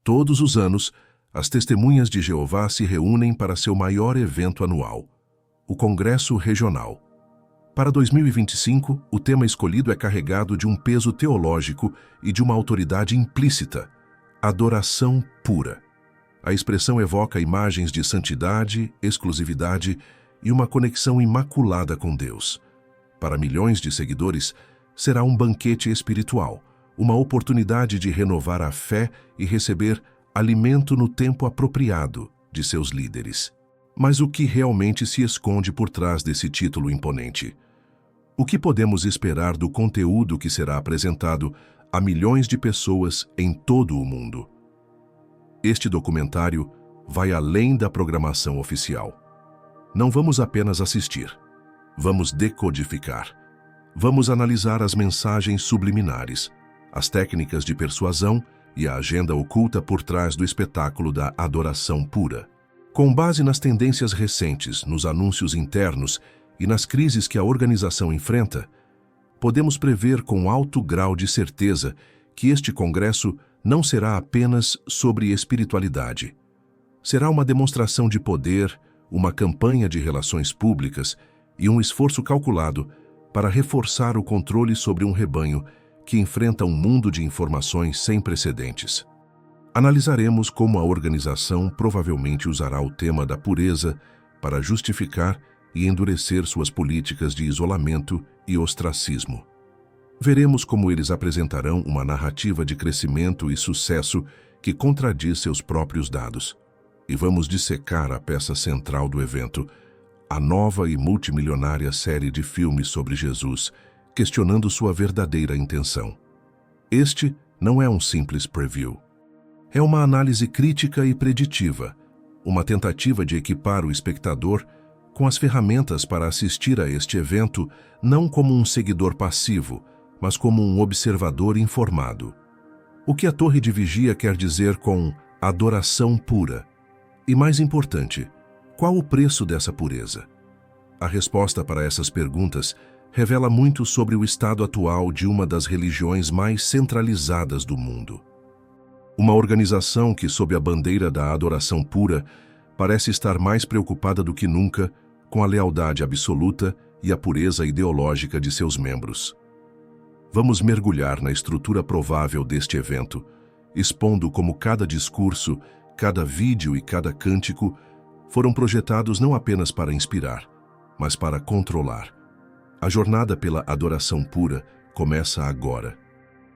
Todos os anos, as Testemunhas de Jeová se reúnem para seu maior evento anual, o Congresso Regional. Para 2025, o tema escolhido é carregado de um peso teológico e de uma autoridade implícita: adoração pura. A expressão evoca imagens de santidade, exclusividade e uma conexão imaculada com Deus. Para milhões de seguidores, será um banquete espiritual, uma oportunidade de renovar a fé e receber alimento no tempo apropriado de seus líderes. Mas o que realmente se esconde por trás desse título imponente? O que podemos esperar do conteúdo que será apresentado a milhões de pessoas em todo o mundo? Este documentário vai além da programação oficial. Não vamos apenas assistir, vamos decodificar. Vamos analisar as mensagens subliminares, as técnicas de persuasão e a agenda oculta por trás do espetáculo da adoração pura. Com base nas tendências recentes, nos anúncios internos e nas crises que a organização enfrenta, podemos prever com alto grau de certeza que este congresso não será apenas sobre espiritualidade. Será uma demonstração de poder, uma campanha de relações públicas e um esforço calculado para reforçar o controle sobre um rebanho que enfrenta um mundo de informações sem precedentes. Analisaremos como a organização provavelmente usará o tema da pureza para justificar e endurecer suas políticas de isolamento e ostracismo. Veremos como eles apresentarão uma narrativa de crescimento e sucesso que contradiz seus próprios dados. E vamos dissecar a peça central do evento, a nova e multimilionária série de filmes sobre Jesus, questionando sua verdadeira intenção. Este não é um simples preview. É uma análise crítica e preditiva, uma tentativa de equipar o espectador com as ferramentas para assistir a este evento não como um seguidor passivo, mas como um observador informado. O que a Torre de Vigia quer dizer com adoração pura? E mais importante, qual o preço dessa pureza? A resposta para essas perguntas revela muito sobre o estado atual de uma das religiões mais centralizadas do mundo. Uma organização que, sob a bandeira da adoração pura, parece estar mais preocupada do que nunca com a lealdade absoluta e a pureza ideológica de seus membros. Vamos mergulhar na estrutura provável deste evento, expondo como cada discurso, cada vídeo e cada cântico foram projetados não apenas para inspirar, mas para controlar. A jornada pela adoração pura começa agora.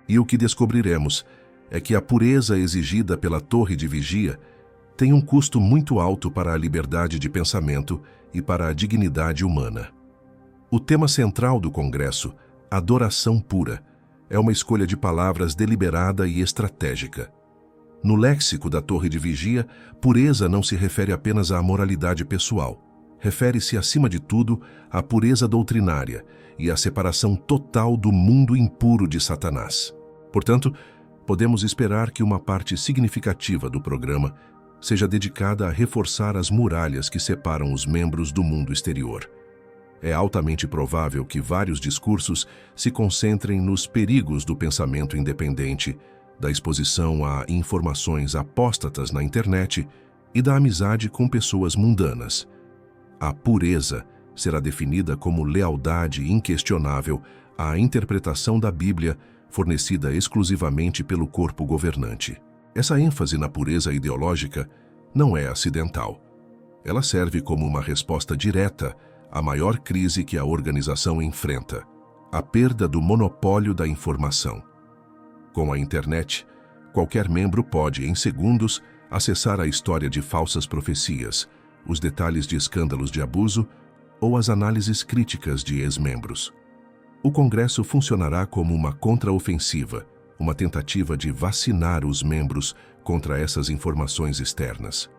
E o que descobriremos é que a pureza exigida pela Torre de Vigia tem um custo muito alto para a liberdade de pensamento e para a dignidade humana. O tema central do Congresso, adoração pura, é uma escolha de palavras deliberada e estratégica. No léxico da Torre de Vigia, pureza não se refere apenas à moralidade pessoal. Refere-se, acima de tudo, à pureza doutrinária e à separação total do mundo impuro de Satanás. Portanto, podemos esperar que uma parte significativa do programa seja dedicada a reforçar as muralhas que separam os membros do mundo exterior. É altamente provável que vários discursos se concentrem nos perigos do pensamento independente, da exposição a informações apóstatas na internet e da amizade com pessoas mundanas. A pureza será definida como lealdade inquestionável à interpretação da Bíblia fornecida exclusivamente pelo corpo governante. Essa ênfase na pureza ideológica não é acidental. Ela serve como uma resposta direta à maior crise que a organização enfrenta, a perda do monopólio da informação. Com a internet, qualquer membro pode, em segundos, acessar a história de falsas profecias, os detalhes de escândalos de abuso ou as análises críticas de ex-membros. O Congresso funcionará como uma contraofensiva, uma tentativa de vacinar os membros contra essas informações externas.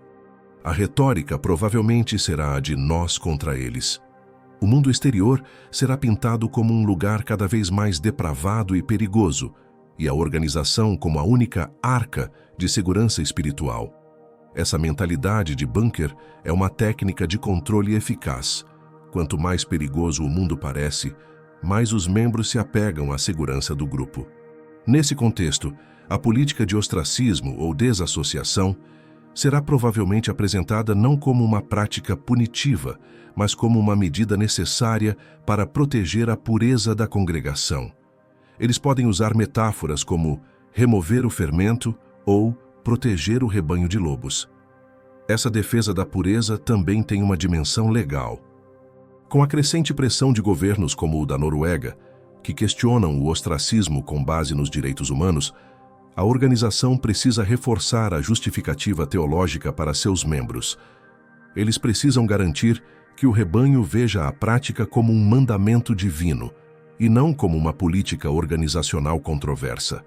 A retórica provavelmente será a de nós contra eles. O mundo exterior será pintado como um lugar cada vez mais depravado e perigoso, e a organização como a única arca de segurança espiritual. Essa mentalidade de bunker é uma técnica de controle eficaz. Quanto mais perigoso o mundo parece, mais os membros se apegam à segurança do grupo. Nesse contexto, A política de ostracismo ou desassociação será provavelmente apresentada não como uma prática punitiva, mas como uma medida necessária para proteger a pureza da congregação. Eles podem usar metáforas como remover o fermento ou proteger o rebanho de lobos. Essa defesa da pureza também tem uma dimensão legal. Com a crescente pressão de governos como o da Noruega, que questionam o ostracismo com base nos direitos humanos, a organização precisa reforçar a justificativa teológica para seus membros. Eles precisam garantir que o rebanho veja a prática como um mandamento divino e não como uma política organizacional controversa.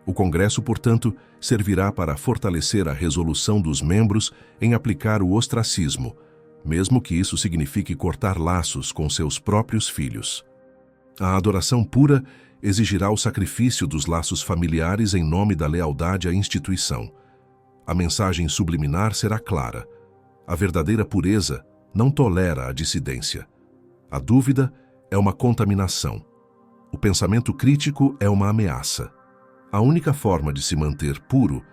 O Congresso, portanto, servirá para fortalecer a resolução dos membros em aplicar o ostracismo, mesmo que isso signifique cortar laços com seus próprios filhos. A adoração pura exigirá o sacrifício dos laços familiares em nome da lealdade à instituição. A mensagem subliminar será clara. A verdadeira pureza não tolera a dissidência. A dúvida é uma contaminação. O pensamento crítico é uma ameaça. A única forma de se manter puro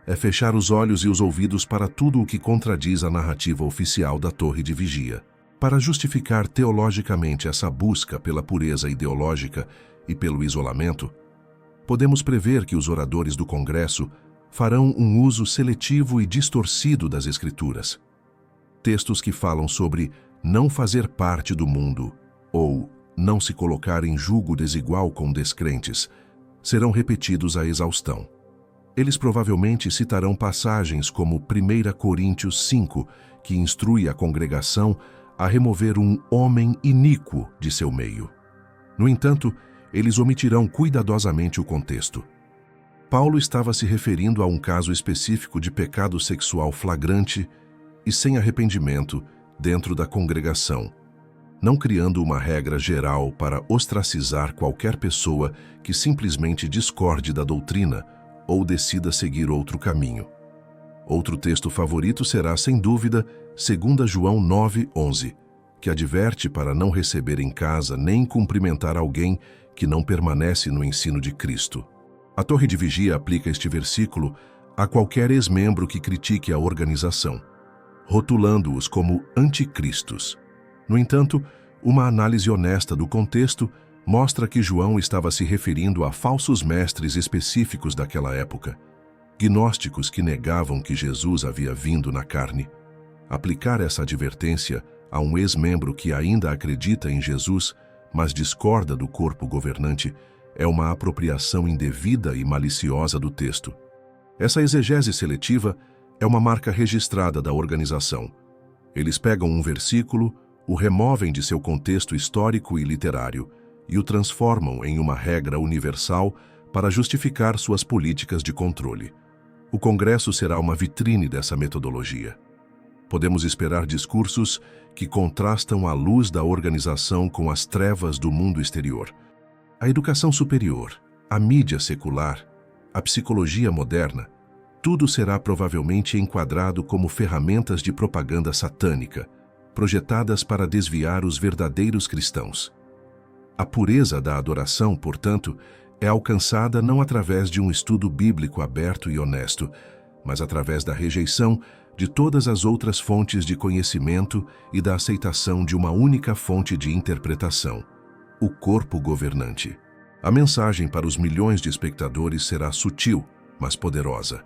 é fechar os olhos e os ouvidos para tudo o que contradiz a narrativa oficial da Torre de Vigia. Para justificar teologicamente essa busca pela pureza ideológica e pelo isolamento, podemos prever que os oradores do Congresso farão um uso seletivo e distorcido das Escrituras. Textos que falam sobre não fazer parte do mundo ou não se colocar em julgo desigual com descrentes serão repetidos à exaustão. Eles provavelmente citarão passagens como 1 Coríntios 5, que instrui a congregação a remover um homem iníquo de seu meio. No entanto, eles omitirão cuidadosamente o contexto. Paulo estava se referindo a um caso específico de pecado sexual flagrante e sem arrependimento dentro da congregação, não criando uma regra geral para ostracizar qualquer pessoa que simplesmente discorde da doutrina ou decida seguir outro caminho. Outro texto favorito será, sem dúvida, 2 João 9:11, que adverte para não receber em casa nem cumprimentar alguém que não permanece no ensino de Cristo. A Torre de Vigia aplica este versículo a qualquer ex-membro que critique a organização, rotulando-os como anticristos. No entanto, uma análise honesta do contexto mostra que João estava se referindo a falsos mestres específicos daquela época, gnósticos que negavam que Jesus havia vindo na carne. Aplicar essa advertência a um ex-membro que ainda acredita em Jesus, mas discorda do corpo governante, é uma apropriação indevida e maliciosa do texto. Essa exegese seletiva é uma marca registrada da organização. Eles pegam um versículo, o removem de seu contexto histórico e literário e o transformam em uma regra universal para justificar suas políticas de controle. O Congresso será uma vitrine dessa metodologia. Podemos esperar discursos que contrastam a luz da organização com as trevas do mundo exterior. A educação superior, a mídia secular, a psicologia moderna, tudo será provavelmente enquadrado como ferramentas de propaganda satânica, projetadas para desviar os verdadeiros cristãos. A pureza da adoração, portanto, é alcançada não através de um estudo bíblico aberto e honesto, mas através da rejeição de todas as outras fontes de conhecimento e da aceitação de uma única fonte de interpretação, o corpo governante. A mensagem para os milhões de espectadores será sutil, mas poderosa.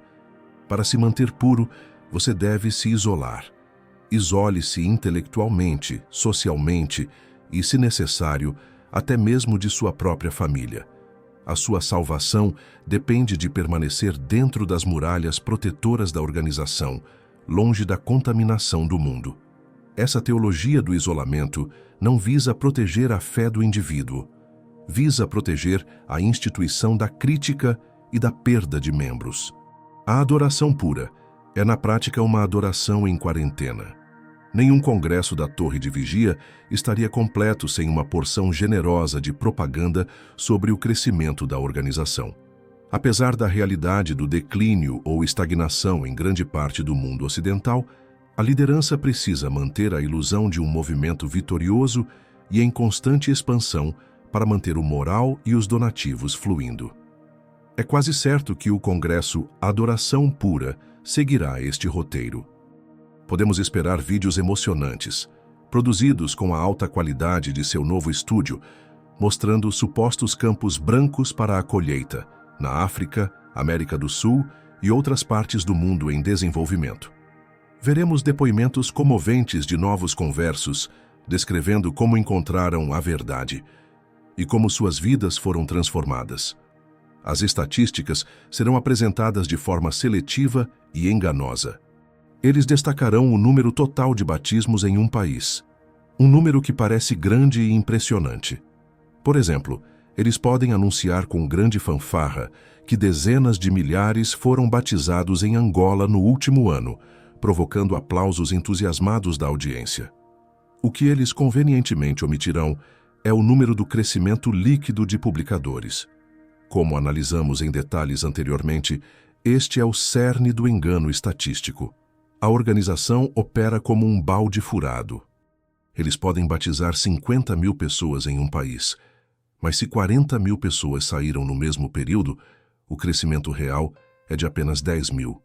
Para se manter puro, você deve se isolar. Isole-se intelectualmente, socialmente e, se necessário, até mesmo de sua própria família. A sua salvação depende de permanecer dentro das muralhas protetoras da organização, longe da contaminação do mundo. Essa teologia do isolamento não visa proteger a fé do indivíduo, visa proteger a instituição da crítica e da perda de membros. A adoração pura é, na prática, uma adoração em quarentena. Nenhum congresso da Torre de Vigia estaria completo sem uma porção generosa de propaganda sobre o crescimento da organização. Apesar da realidade do declínio ou estagnação em grande parte do mundo ocidental, a liderança precisa manter a ilusão de um movimento vitorioso e em constante expansão para manter o moral e os donativos fluindo. É quase certo que o Congresso Adoração Pura seguirá este roteiro. Podemos esperar vídeos emocionantes, produzidos com a alta qualidade de seu novo estúdio, mostrando supostos campos brancos para a colheita, na África, América do Sul e outras partes do mundo em desenvolvimento. Veremos depoimentos comoventes de novos conversos, descrevendo como encontraram a verdade e como suas vidas foram transformadas. As estatísticas serão apresentadas de forma seletiva e enganosa. Eles destacarão o número total de batismos em um país, um número que parece grande e impressionante. Por exemplo, eles podem anunciar com grande fanfarra que dezenas de milhares foram batizados em Angola no último ano, provocando aplausos entusiasmados da audiência. O que eles convenientemente omitirão é o número do crescimento líquido de publicadores. Como analisamos em detalhes anteriormente, este é o cerne do engano estatístico. A organização opera como um balde furado. Eles podem batizar 50 mil pessoas em um país, mas se 40 mil pessoas saíram no mesmo período, o crescimento real é de apenas 10 mil.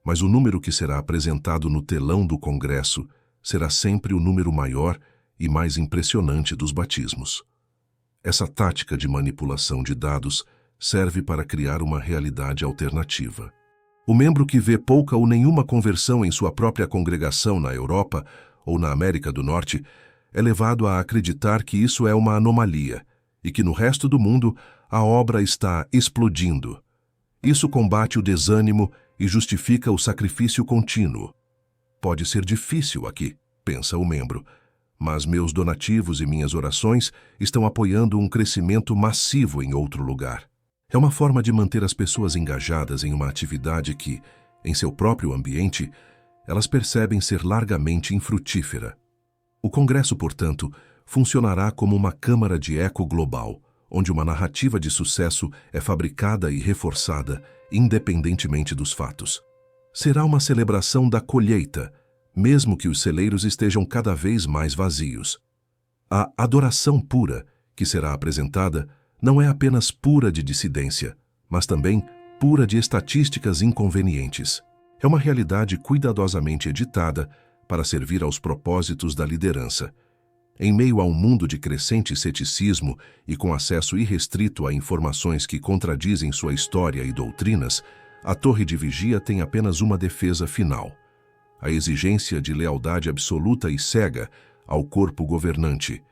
Mas o número que será apresentado no telão do Congresso será sempre o número maior e mais impressionante dos batismos. Essa tática de manipulação de dados serve para criar uma realidade alternativa. O membro que vê pouca ou nenhuma conversão em sua própria congregação na Europa ou na América do Norte é levado a acreditar que isso é uma anomalia e que no resto do mundo a obra está explodindo. Isso combate o desânimo e justifica o sacrifício contínuo. Pode ser difícil aqui, pensa o membro, mas meus donativos e minhas orações estão apoiando um crescimento massivo em outro lugar. É uma forma de manter as pessoas engajadas em uma atividade que, em seu próprio ambiente, elas percebem ser largamente infrutífera. O Congresso, portanto, funcionará como uma câmara de eco global, onde uma narrativa de sucesso é fabricada e reforçada, independentemente dos fatos. Será uma celebração da colheita, mesmo que os celeiros estejam cada vez mais vazios. A adoração pura, que será apresentada, não é apenas pura de dissidência, mas também pura de estatísticas inconvenientes. É uma realidade cuidadosamente editada para servir aos propósitos da liderança. Em meio a um mundo de crescente ceticismo e com acesso irrestrito a informações que contradizem sua história e doutrinas, a torre de vigia tem apenas uma defesa final: a exigência de lealdade absoluta e cega ao corpo governante,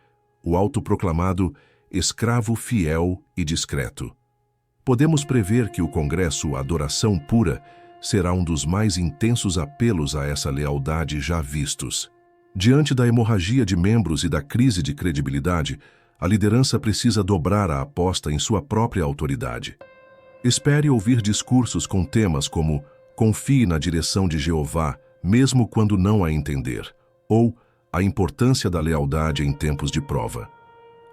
o autoproclamado escravo fiel e discreto. Podemos prever que o Congresso Adoração Pura será um dos mais intensos apelos a essa lealdade já vistos. Diante da hemorragia de membros e da crise de credibilidade, a liderança precisa dobrar a aposta em sua própria autoridade. Espere ouvir discursos com temas como "Confie na direção de Jeová, mesmo quando não a entender", ou "A importância da lealdade em tempos de prova".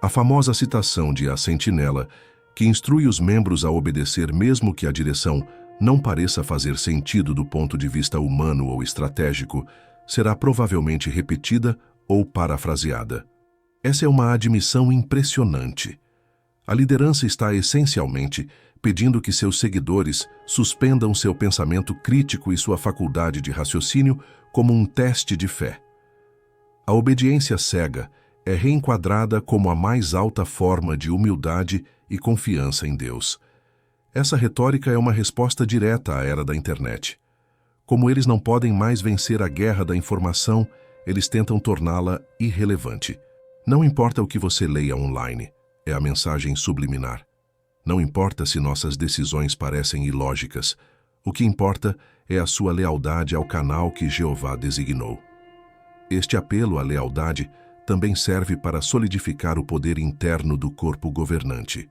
A famosa citação de A Sentinela, que instrui os membros a obedecer mesmo que a direção não pareça fazer sentido do ponto de vista humano ou estratégico, será provavelmente repetida ou parafraseada. Essa é uma admissão impressionante. A liderança está essencialmente pedindo que seus seguidores suspendam seu pensamento crítico e sua faculdade de raciocínio como um teste de fé. A obediência cega é reenquadrada como a mais alta forma de humildade e confiança em Deus. Essa retórica é uma resposta direta à era da internet. Como eles não podem mais vencer a guerra da informação, eles tentam torná-la irrelevante. Não importa o que você leia online, é a mensagem subliminar. Não importa se nossas decisões parecem ilógicas, o que importa é a sua lealdade ao canal que Jeová designou. Este apelo à lealdade também serve para solidificar o poder interno do corpo governante.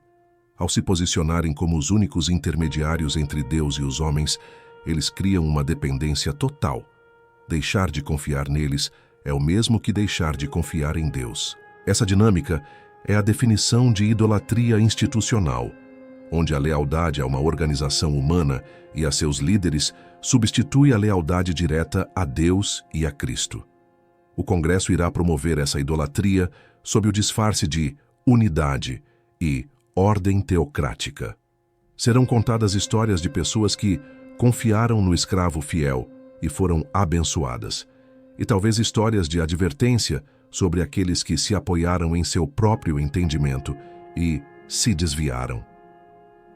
Ao se posicionarem como os únicos intermediários entre Deus e os homens, eles criam uma dependência total. Deixar de confiar neles é o mesmo que deixar de confiar em Deus. Essa dinâmica é a definição de idolatria institucional, onde a lealdade a uma organização humana e a seus líderes substitui a lealdade direta a Deus e a Cristo. O Congresso irá promover essa idolatria sob o disfarce de unidade e ordem teocrática. Serão contadas histórias de pessoas que confiaram no escravo fiel e foram abençoadas, e talvez histórias de advertência sobre aqueles que se apoiaram em seu próprio entendimento e se desviaram.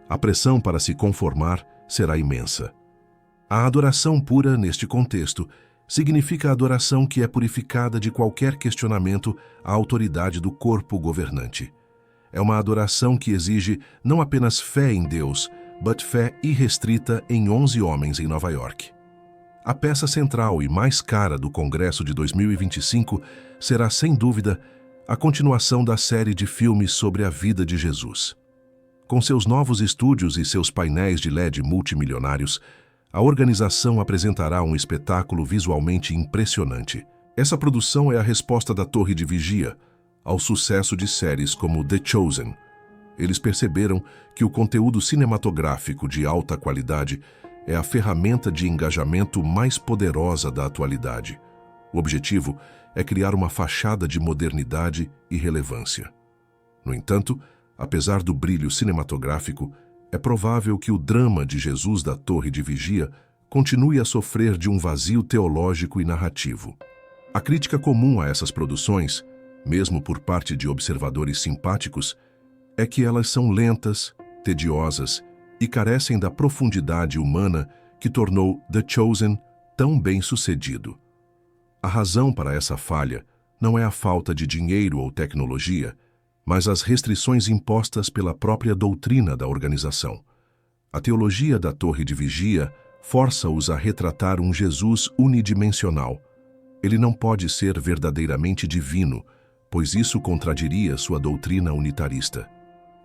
A pressão para se conformar será imensa. A adoração pura, neste contexto, significa a adoração que é purificada de qualquer questionamento à autoridade do corpo governante. É uma adoração que exige não apenas fé em Deus, mas fé irrestrita em 11 homens em Nova York. A peça central e mais cara do Congresso de 2025 será, sem dúvida, a continuação da série de filmes sobre a vida de Jesus. Com seus novos estúdios e seus painéis de LED multimilionários, a organização apresentará um espetáculo visualmente impressionante. Essa produção é a resposta da Torre de Vigia ao sucesso de séries como The Chosen. Eles perceberam que o conteúdo cinematográfico de alta qualidade é a ferramenta de engajamento mais poderosa da atualidade. O objetivo é criar uma fachada de modernidade e relevância. No entanto, apesar do brilho cinematográfico, é provável que o drama de Jesus da Torre de Vigia continue a sofrer de um vazio teológico e narrativo. A crítica comum a essas produções, mesmo por parte de observadores simpáticos, é que elas são lentas, tediosas e carecem da profundidade humana que tornou The Chosen tão bem-sucedido. A razão para essa falha não é a falta de dinheiro ou tecnologia, mas as restrições impostas pela própria doutrina da organização. A teologia da Torre de Vigia força-os a retratar um Jesus unidimensional. Ele não pode ser verdadeiramente divino, pois isso contradiria sua doutrina unitarista.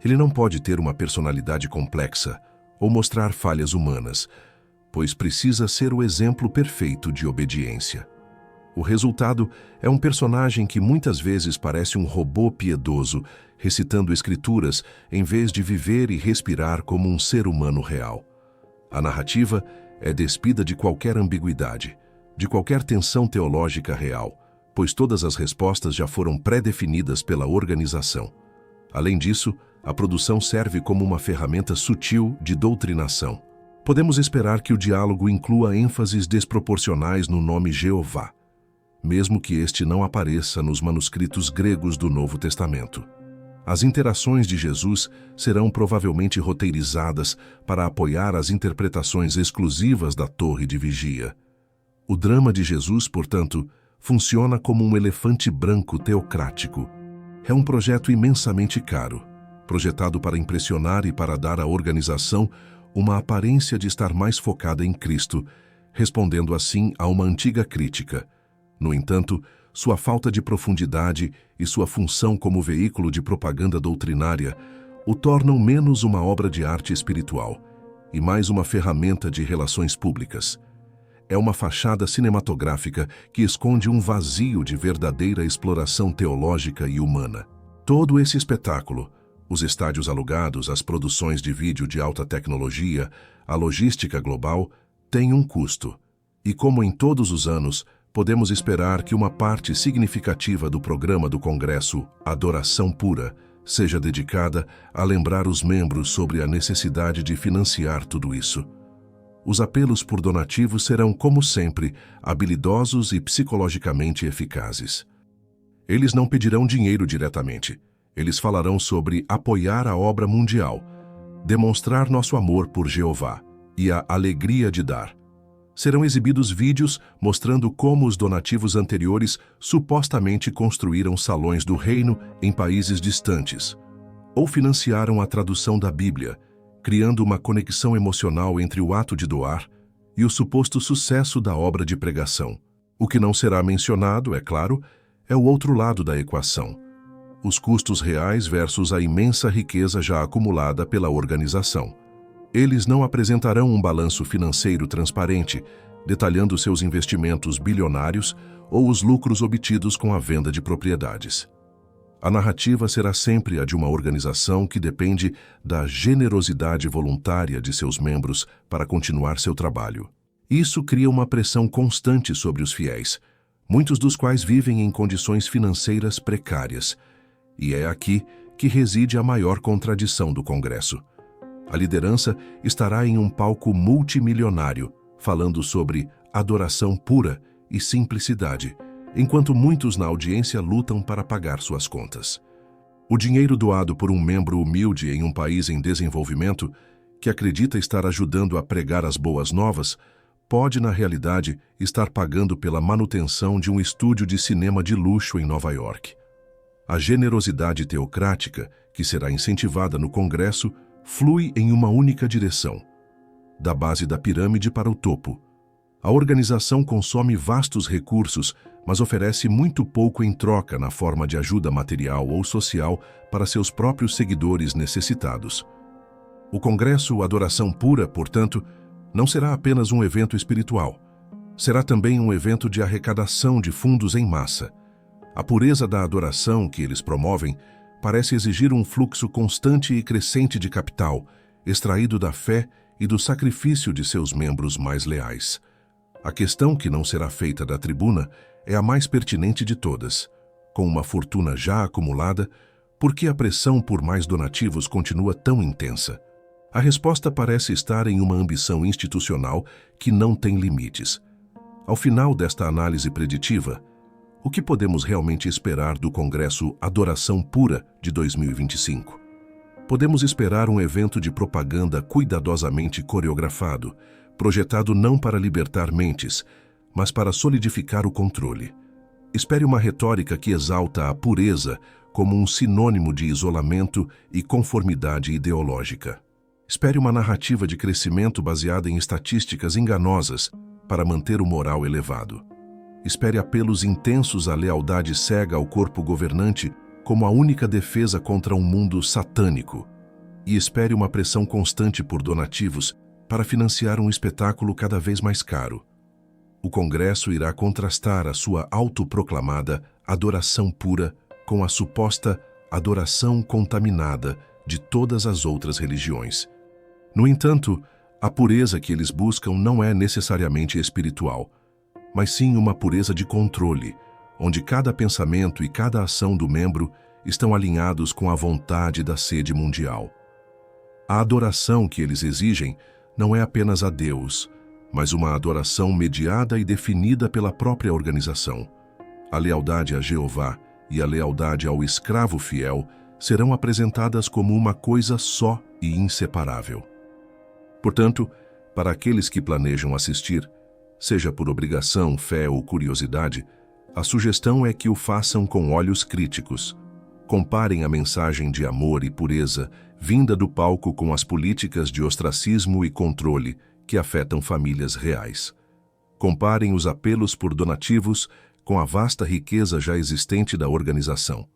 Ele não pode ter uma personalidade complexa ou mostrar falhas humanas, pois precisa ser o exemplo perfeito de obediência. O resultado é um personagem que muitas vezes parece um robô piedoso, recitando escrituras em vez de viver e respirar como um ser humano real. A narrativa é despida de qualquer ambiguidade, de qualquer tensão teológica real, pois todas as respostas já foram pré-definidas pela organização. Além disso, a produção serve como uma ferramenta sutil de doutrinação. Podemos esperar que o diálogo inclua ênfases desproporcionais no nome Jeová, mesmo que este não apareça nos manuscritos gregos do Novo Testamento. As interações de Jesus serão provavelmente roteirizadas para apoiar as interpretações exclusivas da Torre de Vigia. O drama de Jesus, portanto, funciona como um elefante branco teocrático. É um projeto imensamente caro, projetado para impressionar e para dar à organização uma aparência de estar mais focada em Cristo, respondendo assim a uma antiga crítica. No entanto, sua falta de profundidade e sua função como veículo de propaganda doutrinária o tornam menos uma obra de arte espiritual e mais uma ferramenta de relações públicas. É uma fachada cinematográfica que esconde um vazio de verdadeira exploração teológica e humana. Todo esse espetáculo, os estádios alugados, as produções de vídeo de alta tecnologia, a logística global, tem um custo. E como em todos os anos, podemos esperar que uma parte significativa do programa do Congresso Adoração Pura seja dedicada a lembrar os membros sobre a necessidade de financiar tudo isso. Os apelos por donativos serão, como sempre, habilidosos e psicologicamente eficazes. Eles não pedirão dinheiro diretamente. Eles falarão sobre apoiar a obra mundial, demonstrar nosso amor por Jeová e a alegria de dar. Serão exibidos vídeos mostrando como os donativos anteriores supostamente construíram salões do reino em países distantes, ou financiaram a tradução da Bíblia, criando uma conexão emocional entre o ato de doar e o suposto sucesso da obra de pregação. O que não será mencionado, é claro, é o outro lado da equação: os custos reais versus a imensa riqueza já acumulada pela organização. Eles não apresentarão um balanço financeiro transparente, detalhando seus investimentos bilionários ou os lucros obtidos com a venda de propriedades. A narrativa será sempre a de uma organização que depende da generosidade voluntária de seus membros para continuar seu trabalho. Isso cria uma pressão constante sobre os fiéis, muitos dos quais vivem em condições financeiras precárias. E é aqui que reside a maior contradição do Congresso. A liderança estará em um palco multimilionário, falando sobre adoração pura e simplicidade, enquanto muitos na audiência lutam para pagar suas contas. O dinheiro doado por um membro humilde em um país em desenvolvimento, que acredita estar ajudando a pregar as boas novas, pode, na realidade, estar pagando pela manutenção de um estúdio de cinema de luxo em Nova York. A generosidade teocrática, que será incentivada no Congresso, flui em uma única direção, da base da pirâmide para o topo. A organização consome vastos recursos, mas oferece muito pouco em troca na forma de ajuda material ou social para seus próprios seguidores necessitados. O Congresso Adoração Pura, portanto, não será apenas um evento espiritual. Será também um evento de arrecadação de fundos em massa. A pureza da adoração que eles promovem parece exigir um fluxo constante e crescente de capital, extraído da fé e do sacrifício de seus membros mais leais. A questão que não será feita da tribuna é a mais pertinente de todas. Com uma fortuna já acumulada, por que a pressão por mais donativos continua tão intensa? A resposta parece estar em uma ambição institucional que não tem limites. Ao final desta análise preditiva, o que podemos realmente esperar do Congresso Adoração Pura de 2025? Podemos esperar um evento de propaganda cuidadosamente coreografado, projetado não para libertar mentes, mas para solidificar o controle. Espere uma retórica que exalta a pureza como um sinônimo de isolamento e conformidade ideológica. Espere uma narrativa de crescimento baseada em estatísticas enganosas para manter o moral elevado. Espere apelos intensos à lealdade cega ao corpo governante como a única defesa contra um mundo satânico. E espere uma pressão constante por donativos para financiar um espetáculo cada vez mais caro. O Congresso irá contrastar a sua autoproclamada adoração pura com a suposta adoração contaminada de todas as outras religiões. No entanto, a pureza que eles buscam não é necessariamente espiritual, mas sim uma pureza de controle, onde cada pensamento e cada ação do membro estão alinhados com a vontade da sede mundial. A adoração que eles exigem não é apenas a Deus, mas uma adoração mediada e definida pela própria organização. A lealdade a Jeová e a lealdade ao escravo fiel serão apresentadas como uma coisa só e inseparável. Portanto, para aqueles que planejam assistir, seja por obrigação, fé ou curiosidade, a sugestão é que o façam com olhos críticos. Comparem a mensagem de amor e pureza vinda do palco com as políticas de ostracismo e controle que afetam famílias reais. Comparem os apelos por donativos com a vasta riqueza já existente da organização.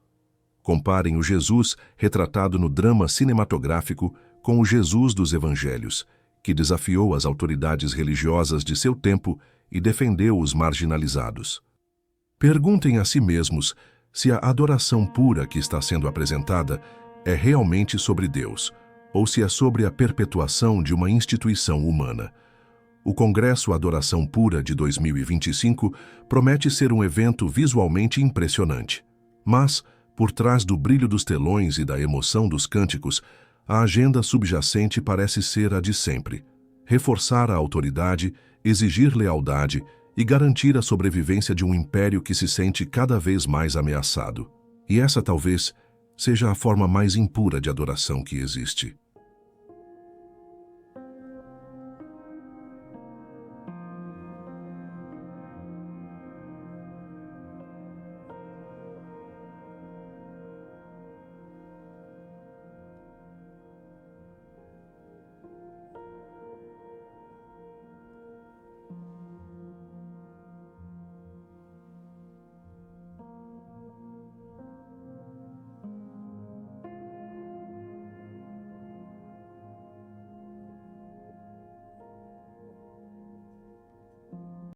Comparem o Jesus retratado no drama cinematográfico com o Jesus dos Evangelhos, que desafiou as autoridades religiosas de seu tempo e defendeu os marginalizados. Perguntem a si mesmos se a adoração pura que está sendo apresentada é realmente sobre Deus, ou se é sobre a perpetuação de uma instituição humana. O Congresso Adoração Pura de 2025 promete ser um evento visualmente impressionante. Mas, por trás do brilho dos telões e da emoção dos cânticos, a agenda subjacente parece ser a de sempre: reforçar a autoridade, exigir lealdade e garantir a sobrevivência de um império que se sente cada vez mais ameaçado. E essa talvez seja a forma mais impura de adoração que existe.